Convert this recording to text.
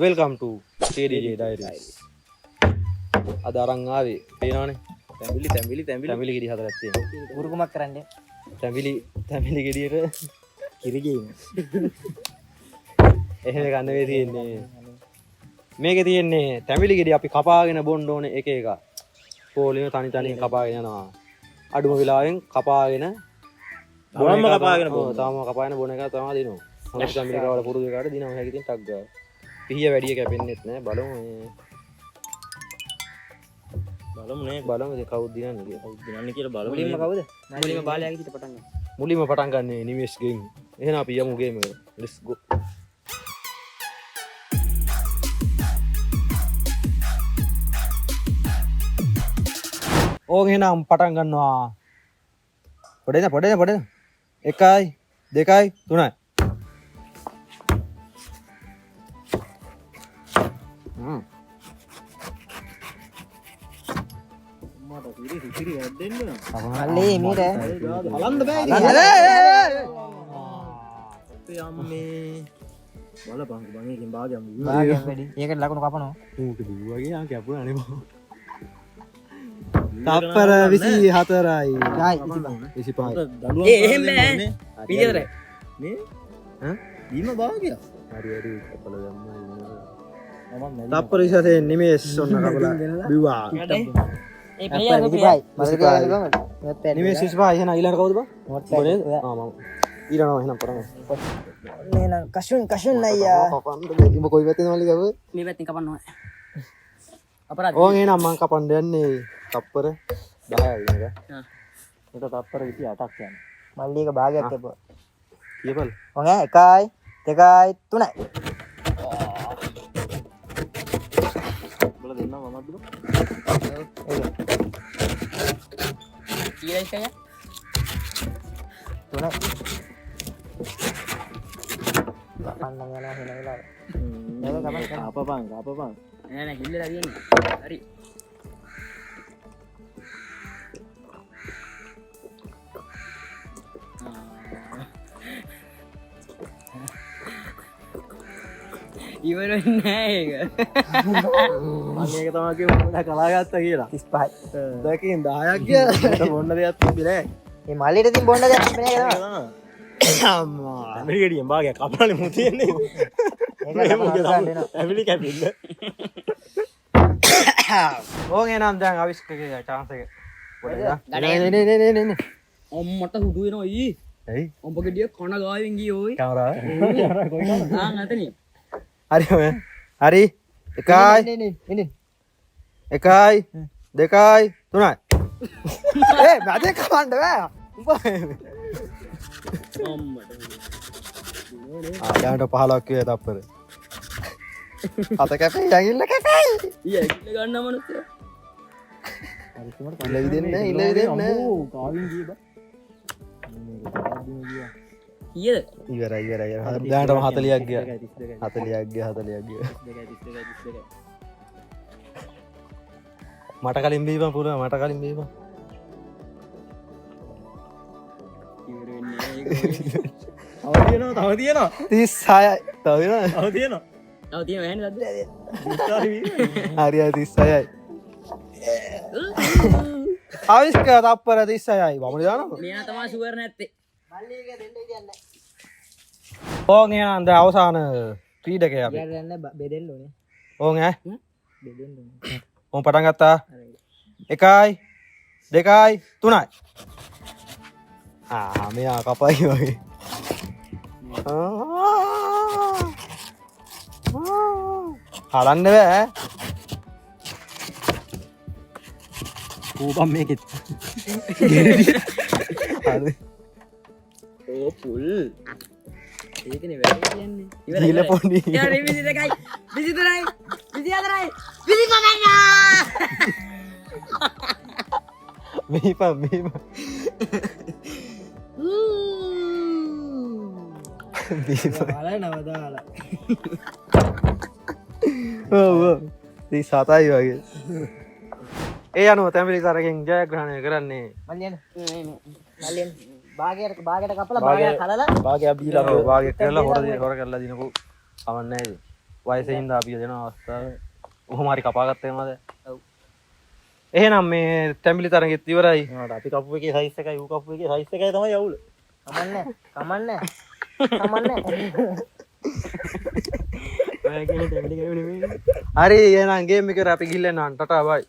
welcome to KDJ Diaries. අද අරන් ආවේ පේනවනේ තැඹිලි ගෙඩි හතරක් තියෙනවා. උරුකුමක් කරන්නේ. තැඹිලි ගෙඩියට කිරිගේම. එහෙම ගන්න වේ තියෙන්නේ. මේකේ තියෙන්නේ තැඹිලි ගෙඩි අපි කපාගෙන බොන්න ඕනේ එක එක. පොලිම තනි කපාගෙන යනවා. අඩුම වෙලාවෙන් කපාගෙන බොනම කපාගෙන බොන්න. තාම කපාගෙන බොන එක තමයි දිනනවා. මොකද තැඹිලි කවල පුරුදු එකට දිනනවා හැකිතින් ටක් ගාව. පිහිය වැඩි කැපෙන්නෙත් නෑ බලමු ඉතින් කවුද දිනන්නේ කියලා බලමු. මුලින්ම කවුද? මුලින්ම බාලයාගේ හිට පටන් ගන්න. මුලින්ම පටන් ගන්න නිමේෂ් ගෙන්. එහෙනම් අපි යමු ගේම් එකට. let's go. ඕක එහෙනම් පටන් ගන්නවා. පොඩේන 1 2 3 අල්ලේ මීට බලන්න බෑ ඉතින්. අම්මේ බලපං බං එකෙන් භාගයක් වැඩි. ඒකට ලකුණු කපනවා. ඌක දිව්වාගේ ආ කැපුණානේ බං. තප්පර 24යි. 25යි. එහෙම බෑ. පිළිදරයි. මේ ඈ දීම භාගයක්. හරි කපලා දැම්මා. තප්පර 24 නිමේෂ් ඔන්න කපලා බිව්වා. ඒ පෙරියා රුපියල්. නිමේෂ් 25 එහෙනම් ඊළඟ කවුද බං? මොකද? ආ මම ඊළඟව එහෙනම් පටන් ගන්න. නේන කෂුන් අයියා. කපන්න උඹ කොයි පැත්තේද මල්ලි කපුවේ? මේ පැත්තෙන් කපන්න ඕනේ. අපරාධ. ඕන් එහෙනම් මං කපන්න යන්නේ තප්පර 10යි නේද? ඒක තප්පර 28ක් යනවා. මල්ලි එක භාගයක් කැපුවා. කියපල්. ඔන්න 1 2 3 බල දෙන්නා මමත් දුක. කීයයි කය? 3 ලපන්න යනවා වෙන වෙලාව. ඒක තමයි කපපන්. නෑ හිල්ලලා තියෙන්නේ. හරි. ඉවරෙන්නේ නෑ ඒක. මම මේක තමයි කිව්වේ මම කලා ගත්තා කියලා. 35. දැකින් 10ක් කියලා බොන්න දෙයක් තිබ්බේ නෑ. මේ මල්ලිට තින් බොන්න දෙයක් තිබුණේ නෑ කියලා. අම්මා. ඇමරිකේඩියෙන් භාගයක් කපලානේ මු තියෙන්නේ. ඇමරි කැපිල්ල. ඕන් එනම් දැන් අවිස්කගේ chance එක. නේ. අම්මට හුදු වෙනවා ඊ. ඇයි? උඹ ගෙඩිය කන ගාවෙන් ගියේ ඕයි. කැමරාව. ආන් අතනින්. හරි ඔය. හරි. 1 නේ. 1 2 3යි. ඒ මැදේ කවන්න බෑ. උඹ අම්මට. දැනට 15ක් කියේ තප්පර. අත කැපේ යගිල්ල කැපේ. ඊ ඇකිල්ල ගන්න මනුස්සයා. ඉල්ල විදෙන්නේ අම්මෝ කාවින් ගියේ බා. ඊයද? ඉවරයි. දැනටම 40ක් ගියා. 40ක් ගියා. මට කලින් බීපන් පුරා මට කලින් බීපන්. ඉවර වෙන්නේ නෑ ඒක. තව තියෙනවා 36යි. තව තියෙනවා. තව තියෙනවා එහෙනම් සද්ද. හරි 36යි. ආවිස්ක තප්පර 36යි. වමනේ දානවා. මෙයා තමයි ෂුවර් නැත්තේ. මල්ලි එක දෙන්න කියන්නේ. ඕන් එහෙනම් දැන් අවසාන ක්‍රීඩකයා අපි. යන්න බෙදෙන්න ඕනේ. ඕන් ඈ. බෙදෙන්න ඕනේ. ඕන් පටන් ගත්තා. 1 2 3යි. මෙයා කපයි වගේ. හලන්න බෑ. ඌපම් මේකෙත්. හරි. ඕ පුල්. ඒකනේ වැඩ කියන්නේ. දීල පොඩි. යා 22යි 23යි 24යි 25යි. මේපම්. නවදාලා. ඔව් 37යි වගේ. ඒ අනුව තැඹිලි තරගෙන් ජයග්‍රහණය කරන්නේ මල්ලියන් භාගයට කපලා භාගයක් හලලා භාගයක් බීලා භාගයක් කරලා හොර කරලා දිනපු කවන්නේ නේද? වයසේ හින්දා අපි දෙන අවස්ථාව ඔහොම හරි කපාගත්ත වෙනවද? ඔව්. එහෙනම් මේ තැඹිලි තරගෙත් ඉවරයි. අපි කපු එකේ සයිස් එකයි ඌ කපු එකේ සයිස් එකයි තමයි යවුල. කමන්නේ. හරි එහෙනම් ගේම් එක අපි ගිහින් එන්න ටටා බයි.